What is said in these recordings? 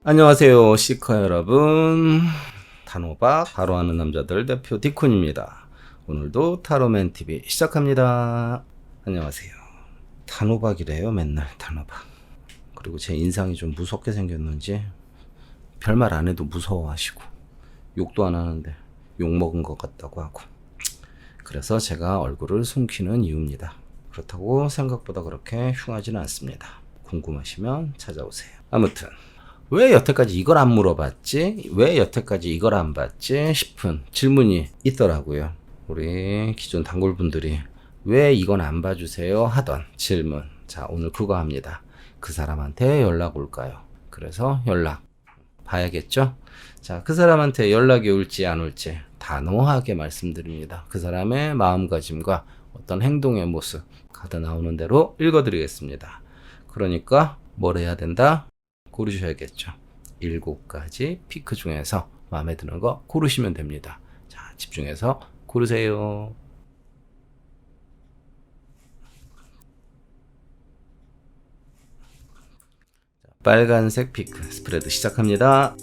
안녕하세요, 시커 여러분. 단호박 바로 하는 남자들 대표 디콘입니다. 오늘도 타로맨 TV 시작합니다. 안녕하세요. 단호박이래요, 맨날 단호박. 그리고 제 인상이 좀 무섭게 생겼는지 별말 안 해도 무서워하시고 욕도 안 하는데 욕 먹은 것 같다고 하고, 그래서 제가 얼굴을 숨기는 이유입니다. 그렇다고 생각보다 그렇게 흉하지는 않습니다. 궁금하시면 찾아오세요. 아무튼 왜 여태까지 이걸 안 물어봤지? 왜 여태까지 이걸 안 봤지? 싶은 질문이 있더라고요. 우리 기존 단골분들이 왜 이건 안 봐주세요? 하던 질문. 자, 오늘 그거 합니다. 그 사람한테 연락 올까요? 그래서 연락 봐야겠죠? 자, 그 사람한테 연락이 올지 안 올지 단호하게 말씀드립니다. 그 사람의 마음가짐과 어떤 행동의 모습 카드 나오는 대로 읽어드리겠습니다. 그러니까 뭘 해야 된다? 고르셔야겠죠. 7가지 피크 중에서 마음에 드는 거 고르시면 됩니다. 자, 집중해서 고르세요. 빨간색 피크 스프레드 시작합니다.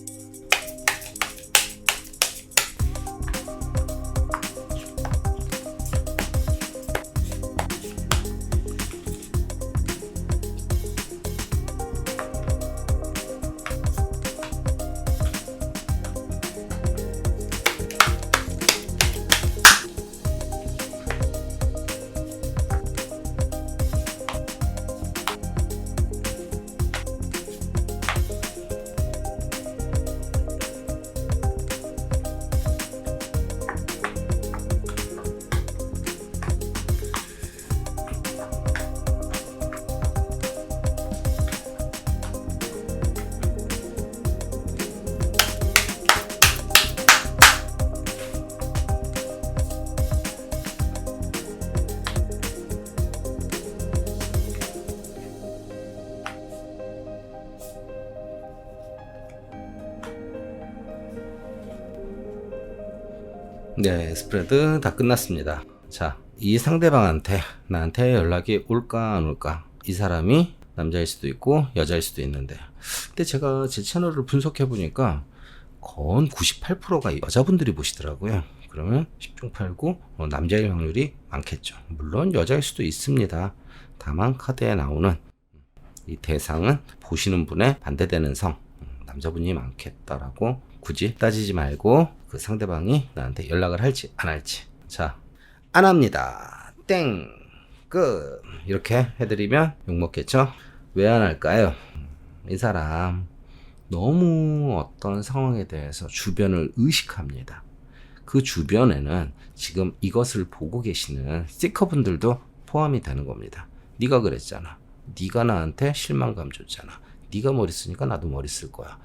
네, 스프레드 다 끝났습니다. 자, 이 상대방한테 나한테 연락이 올까 안 올까? 이 사람이 남자일 수도 있고 여자일 수도 있는데, 근데 제가 제 채널을 분석해 보니까 거의 98%가 여자분들이 보시더라고요. 그러면 10중 8구 남자일 확률이 많겠죠. 물론 여자일 수도 있습니다. 다만 카드에 나오는 이 대상은 보시는 분의 반대되는 성, 남자분이 많겠다라고 굳이 따지지 말고 그 상대방이 나한테 연락을 할지 안 할지. 자, 안 합니다. 땡. 끝. 이렇게 해드리면 욕먹겠죠? 왜 안 할까요? 이 사람 너무 어떤 상황에 대해서 주변을 의식합니다. 그 주변에는 지금 이것을 보고 계시는 스티커분들도 포함이 되는 겁니다. 네가 그랬잖아. 네가 나한테 실망감 줬잖아. 네가 머리 쓰니까 나도 머리 쓸 거야.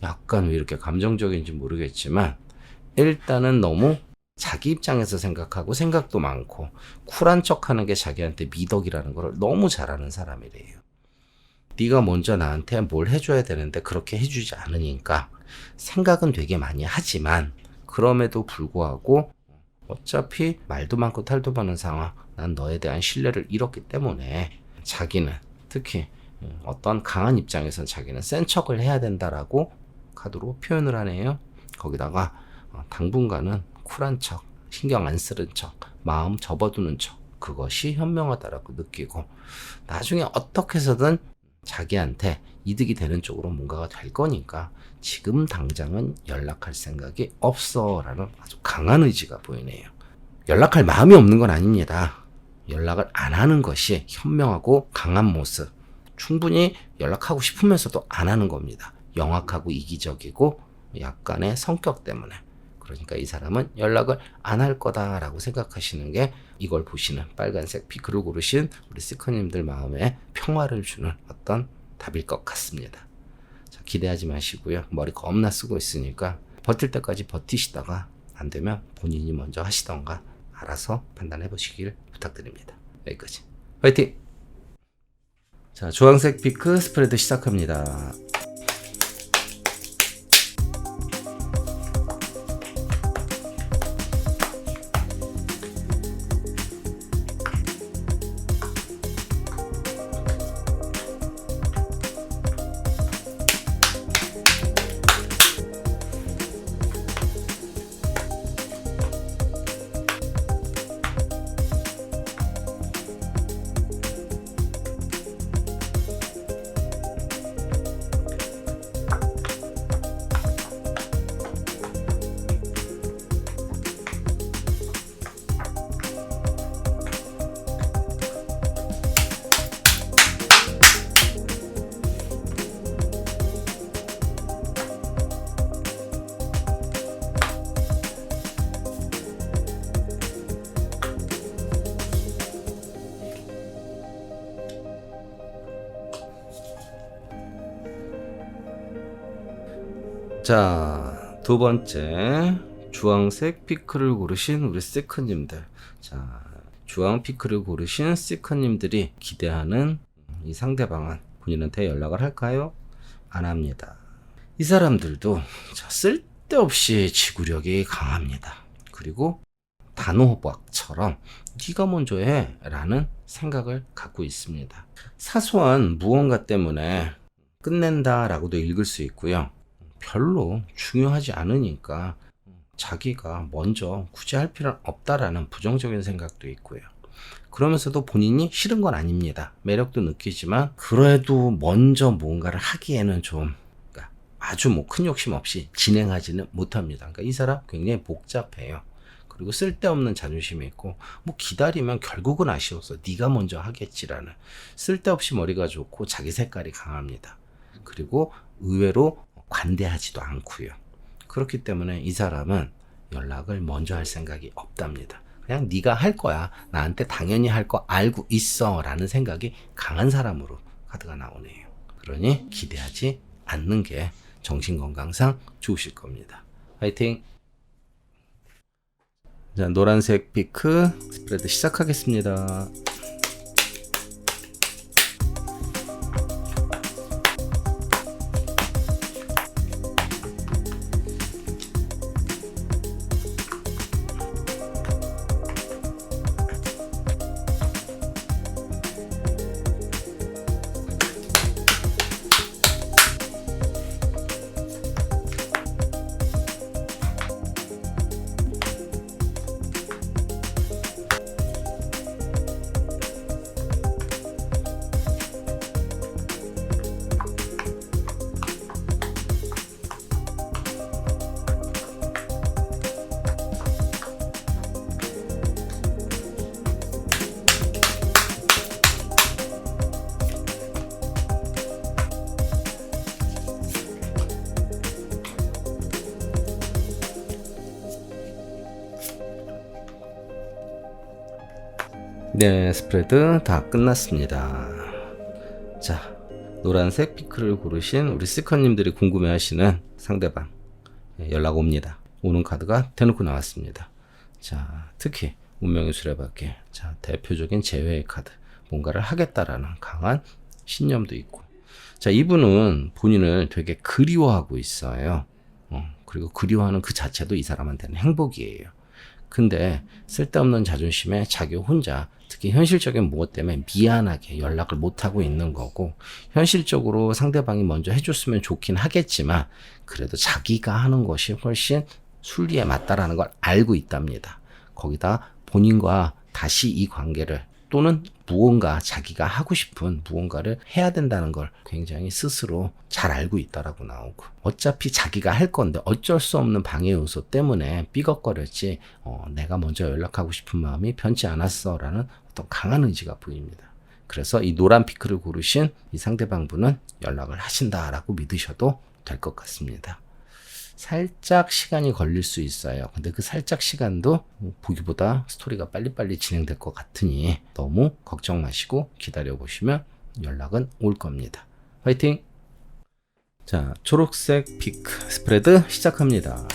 약간 왜 이렇게 감정적인지 모르겠지만 일단은 너무 자기 입장에서 생각하고 생각도 많고 쿨한 척하는 게 자기한테 미덕이라는 걸 너무 잘하는 사람이래요. 네가 먼저 나한테 뭘 해줘야 되는데 그렇게 해주지 않으니까 생각은 되게 많이 하지만, 그럼에도 불구하고 어차피 말도 많고 탈도 많은 상황, 난 너에 대한 신뢰를 잃었기 때문에 자기는 특히 어떤 강한 입장에선 자기는 센 척을 해야 된다라고 카드로 표현을 하네요. 거기다가 당분간은 쿨한 척, 신경 안 쓰는 척, 마음 접어두는 척, 그것이 현명하다라고 느끼고 나중에 어떻게 해서든 자기한테 이득이 되는 쪽으로 뭔가가 될 거니까 지금 당장은 연락할 생각이 없어 라는 아주 강한 의지가 보이네요. 연락할 마음이 없는 건 아닙니다. 연락을 안 하는 것이 현명하고 강한 모습. 충분히 연락하고 싶으면서도 안 하는 겁니다. 영악하고 이기적이고 약간의 성격 때문에. 그러니까 이 사람은 연락을 안 할 거다라고 생각하시는 게 이걸 보시는 빨간색 피크를 고르신 우리 스티커님들 마음에 평화를 주는 어떤 답일 것 같습니다. 자, 기대하지 마시고요. 머리 겁나 쓰고 있으니까 버틸 때까지 버티시다가 안 되면 본인이 먼저 하시던가 알아서 판단해 보시길 부탁드립니다. 여기까지. 화이팅! 자, 주황색 피크 스프레드 시작합니다. 자, 두 번째 주황색 피크를 고르신 우리 세컨님들. 자, 주황 피크를 고르신 세컨님들이 기대하는 이 상대방은 본인한테 연락을 할까요? 안 합니다. 이 사람들도 쓸데없이 지구력이 강합니다. 그리고 단호박처럼 네가 먼저 해 라는 생각을 갖고 있습니다. 사소한 무언가 때문에 끝낸다 라고도 읽을 수 있고요. 별로 중요하지 않으니까 자기가 먼저 굳이 할 필요는 없다라는 부정적인 생각도 있고요. 그러면서도 본인이 싫은 건 아닙니다. 매력도 느끼지만 그래도 먼저 뭔가를 하기에는 좀 아주 큰 욕심 없이 진행하지는 못합니다. 그러니까 이 사람 굉장히 복잡해요. 그리고 쓸데없는 자존심이 있고 기다리면 결국은 아쉬워서 네가 먼저 하겠지라는 쓸데없이 머리가 좋고 자기 색깔이 강합니다. 그리고 의외로 관대하지도 않고요. 그렇기 때문에 이 사람은 연락을 먼저 할 생각이 없답니다. 그냥 네가 할 거야. 나한테 당연히 할 거 알고 있어 라는 생각이 강한 사람으로 카드가 나오네요. 그러니 기대하지 않는 게 정신건강상 좋으실 겁니다. 화이팅! 자, 노란색 피크 스프레드 시작하겠습니다. 네, 스프레드 다 끝났습니다. 자, 노란색 피크를 고르신 우리 스커님들이 궁금해하시는 상대방 연락 옵니다. 오는 카드가 대놓고 나왔습니다. 자, 특히 운명의 수레바퀴. 자, 대표적인 재회의 카드. 뭔가를 하겠다라는 강한 신념도 있고. 자, 이분은 본인을 되게 그리워하고 있어요. 그리고 그리워하는 그 자체도 이 사람한테는 행복이에요. 근데 쓸데없는 자존심에 자기 혼자 특히 현실적인 무엇 때문에 미안하게 연락을 못하고 있는 거고, 현실적으로 상대방이 먼저 해줬으면 좋긴 하겠지만 그래도 자기가 하는 것이 훨씬 순리에 맞다라는 걸 알고 있답니다. 거기다 본인과 다시 이 관계를 또는 무언가 자기가 하고 싶은 무언가를 해야 된다는 걸 굉장히 스스로 잘 알고 있다라고 나오고, 어차피 자기가 할 건데 어쩔 수 없는 방해 요소 때문에 삐걱거렸지 내가 먼저 연락하고 싶은 마음이 변치 않았어 라는 어떤 강한 의지가 보입니다. 그래서 이 노란 피크를 고르신 이 상대방 분은 연락을 하신다라고 믿으셔도 될 것 같습니다. 살짝 시간이 걸릴 수 있어요. 근데 그 살짝 시간도 보기보다 스토리가 빨리빨리 진행될 것 같으니 너무 걱정 마시고 기다려보시면 연락은 올 겁니다. 화이팅! 자, 초록색 피크 스프레드 시작합니다.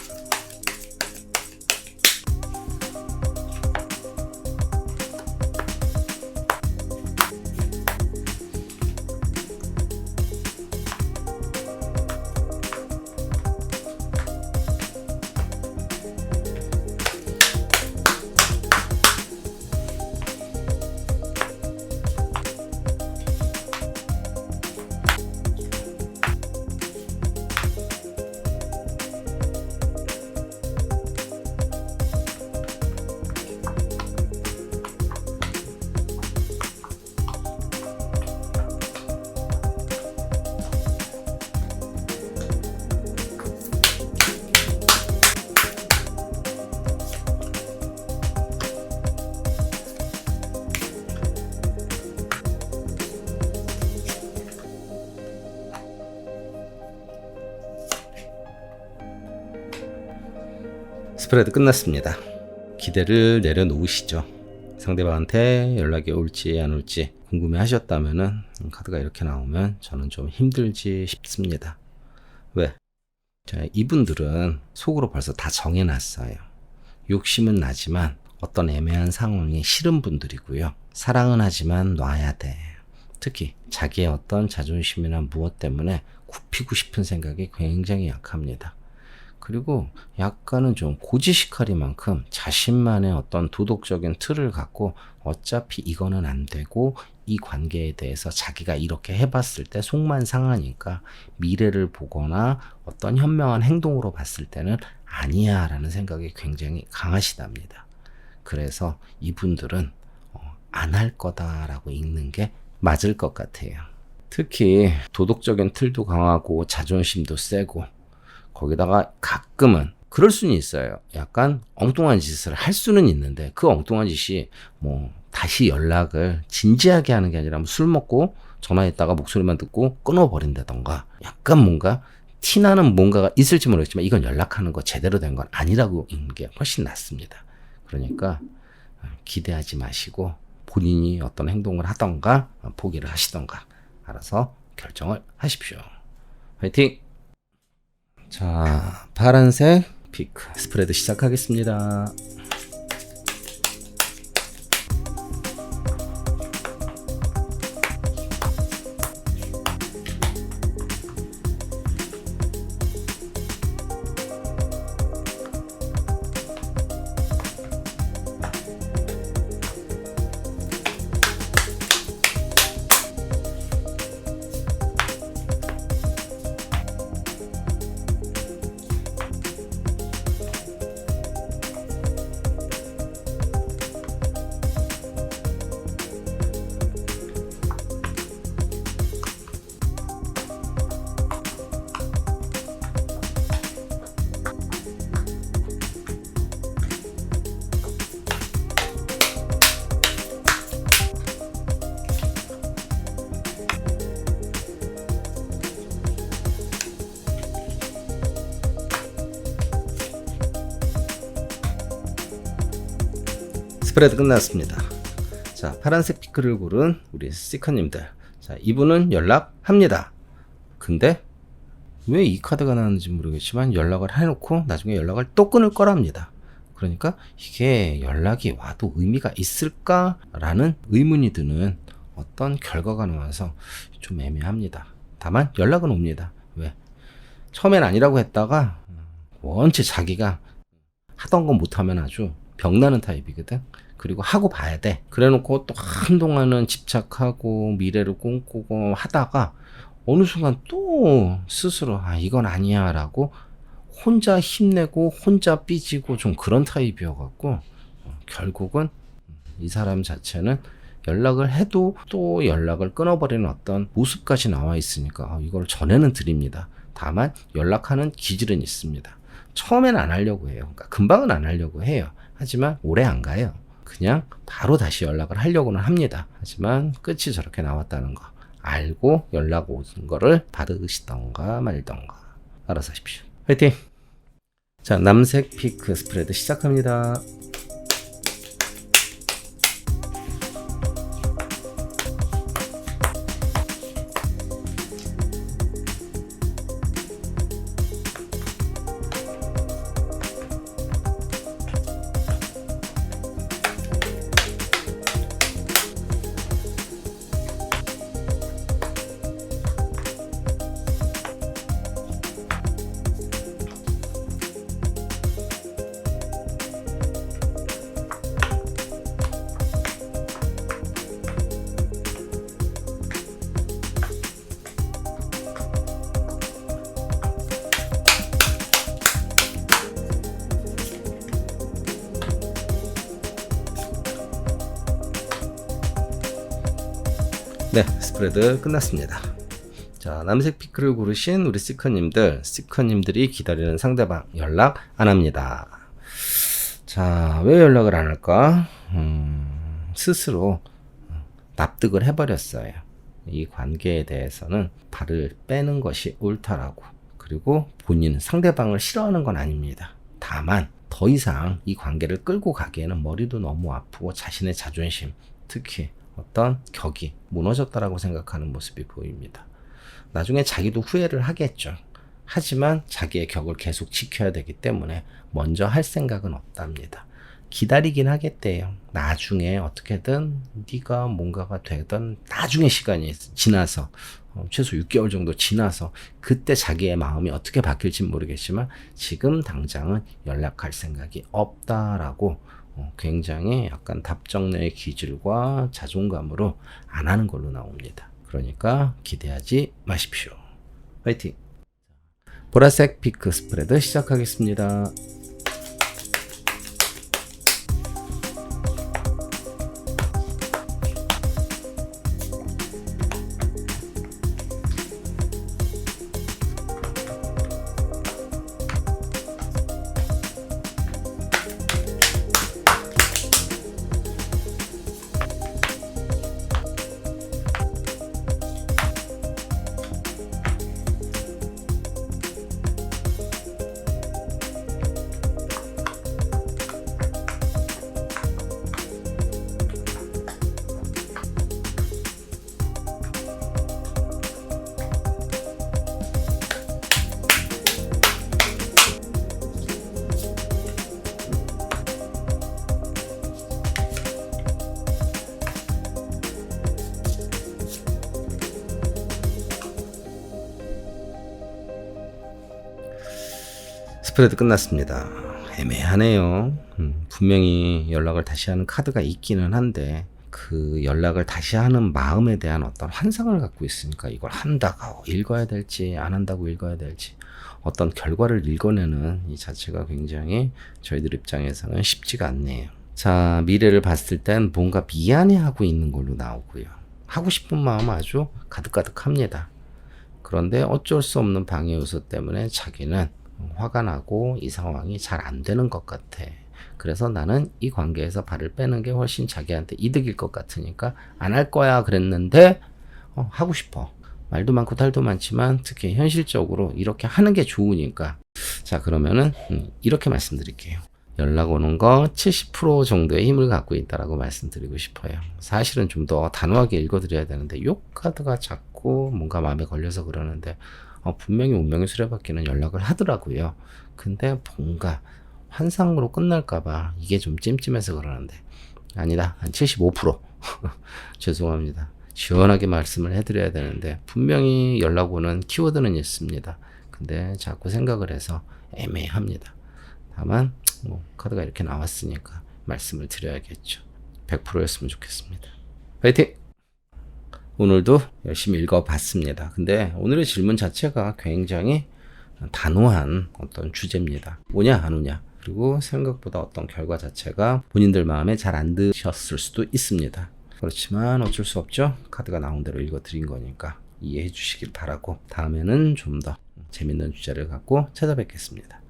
스프레드 끝났습니다. 기대를 내려놓으시죠. 상대방한테 연락이 올지 안 올지 궁금해 하셨다면은 카드가 이렇게 나오면 저는 좀 힘들지 싶습니다. 왜? 자, 이분들은 속으로 벌써 다 정해놨어요. 욕심은 나지만 어떤 애매한 상황이 싫은 분들이고요. 사랑은 하지만 놔야 돼. 특히 자기의 어떤 자존심이나 무엇 때문에 굽히고 싶은 생각이 굉장히 약합니다. 그리고 약간은 좀 고지식하리만큼 자신만의 어떤 도덕적인 틀을 갖고 어차피 이거는 안 되고 이 관계에 대해서 자기가 이렇게 해봤을 때 속만 상하니까 미래를 보거나 어떤 현명한 행동으로 봤을 때는 아니야 라는 생각이 굉장히 강하시답니다. 그래서 이분들은 안 할 거다라고 읽는 게 맞을 것 같아요. 특히 도덕적인 틀도 강하고 자존심도 세고 거기다가 가끔은 그럴 수는 있어요. 약간 엉뚱한 짓을 할 수는 있는데 그 엉뚱한 짓이 뭐 다시 연락을 진지하게 하는 게 아니라 술 먹고 전화했다가 목소리만 듣고 끊어버린다던가 약간 뭔가 티나는 뭔가가 있을지 모르겠지만 이건 연락하는 거 제대로 된 건 아니라고 읽는 게 훨씬 낫습니다. 그러니까 기대하지 마시고 본인이 어떤 행동을 하던가 포기를 하시던가 알아서 결정을 하십시오. 화이팅! 자, 파란색 피크 스프레드 시작하겠습니다. 스프레드 끝났습니다. 자, 파란색 피크를 고른 우리 스티커님들. 자, 이분은 연락합니다. 근데 왜 이 카드가 나왔는지 모르겠지만 연락을 해놓고 나중에 연락을 또 끊을 거랍니다. 그러니까 이게 연락이 와도 의미가 있을까라는 의문이 드는 어떤 결과가 나와서 좀 애매합니다. 다만 연락은 옵니다. 왜? 처음엔 아니라고 했다가 원체 자기가 하던 건 못하면 아주 병나는 타입이거든. 그리고 하고 봐야 돼. 그래놓고 또 한동안은 집착하고 미래를 꿈꾸고 하다가 어느 순간 또 스스로 이건 아니야 라고 혼자 힘내고 혼자 삐지고 좀 그런 타입이어갖고 결국은 이 사람 자체는 연락을 해도 또 연락을 끊어버리는 어떤 모습까지 나와 있으니까 이걸 전해는 드립니다. 다만 연락하는 기질은 있습니다. 처음엔 안 하려고 해요. 그러니까 금방은 안 하려고 해요. 하지만 오래 안 가요. 그냥 바로 다시 연락을 하려고는 합니다. 하지만 끝이 저렇게 나왔다는 거 알고 연락 오는 거를 받으시던가 말던가 알아서 하십시오. 화이팅! 자, 남색 피크 스프레드 시작합니다. 네, 스프레드 끝났습니다. 자, 남색 피크를 고르신 우리 스티커님들이 기다리는 상대방 연락 안 합니다. 자, 왜 연락을 안 할까? 스스로 납득을 해버렸어요. 이 관계에 대해서는 발을 빼는 것이 옳다라고. 그리고 본인은 상대방을 싫어하는 건 아닙니다. 다만 더 이상 이 관계를 끌고 가기에는 머리도 너무 아프고 자신의 자존심, 특히 어떤 격이 무너졌다라고 생각하는 모습이 보입니다. 나중에 자기도 후회를 하겠죠. 하지만 자기의 격을 계속 지켜야 되기 때문에 먼저 할 생각은 없답니다. 기다리긴 하겠대요. 나중에 어떻게든 네가 뭔가가 되든 나중에 시간이 지나서 최소 6개월 정도 지나서 그때 자기의 마음이 어떻게 바뀔지 모르겠지만 지금 당장은 연락할 생각이 없다라고 굉장히 약간 답정너의 기질과 자존감으로 안 하는 걸로 나옵니다. 그러니까 기대하지 마십시오. 화이팅! 보라색 피크 스프레드 시작하겠습니다. 스프레드 끝났습니다. 애매하네요. 분명히 연락을 다시 하는 카드가 있기는 한데 그 연락을 다시 하는 마음에 대한 어떤 환상을 갖고 있으니까 이걸 한다고 읽어야 될지 안 한다고 읽어야 될지 어떤 결과를 읽어내는 이 자체가 굉장히 저희들 입장에서는 쉽지가 않네요. 자, 미래를 봤을 땐 뭔가 미안해하고 있는 걸로 나오고요. 하고 싶은 마음 아주 가득가득합니다. 그런데 어쩔 수 없는 방해 요소 때문에 자기는 화가 나고 이 상황이 잘 안 되는 것 같아. 그래서 나는 이 관계에서 발을 빼는 게 훨씬 자기한테 이득일 것 같으니까 안 할 거야 그랬는데 하고 싶어. 말도 많고 탈도 많지만 특히 현실적으로 이렇게 하는 게 좋으니까. 자, 그러면은 이렇게 말씀드릴게요. 연락 오는 거 70% 정도의 힘을 갖고 있다라고 말씀드리고 싶어요. 사실은 좀 더 단호하게 읽어드려야 되는데 요 카드가 자꾸 뭔가 마음에 걸려서 그러는데 분명히 운명의 수레바퀴는 연락을 하더라고요. 근데 뭔가 환상으로 끝날까봐 이게 좀 찜찜해서 그러는데 아니다. 한 75% 죄송합니다. 시원하게 말씀을 해드려야 되는데 분명히 연락 오는 키워드는 있습니다. 근데 자꾸 생각을 해서 애매합니다. 다만 카드가 이렇게 나왔으니까 말씀을 드려야겠죠. 100%였으면 좋겠습니다. 화이팅! 오늘도 열심히 읽어봤습니다. 근데 오늘의 질문 자체가 굉장히 단호한 어떤 주제입니다. 오냐 안 오냐. 그리고 생각보다 어떤 결과 자체가 본인들 마음에 잘 안 드셨을 수도 있습니다. 그렇지만 어쩔 수 없죠. 카드가 나온 대로 읽어드린 거니까 이해해 주시길 바라고 다음에는 좀 더 재밌는 주제를 갖고 찾아뵙겠습니다.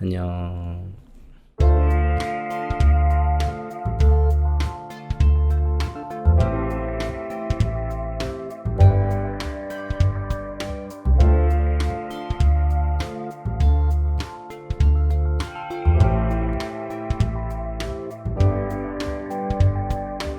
안녕.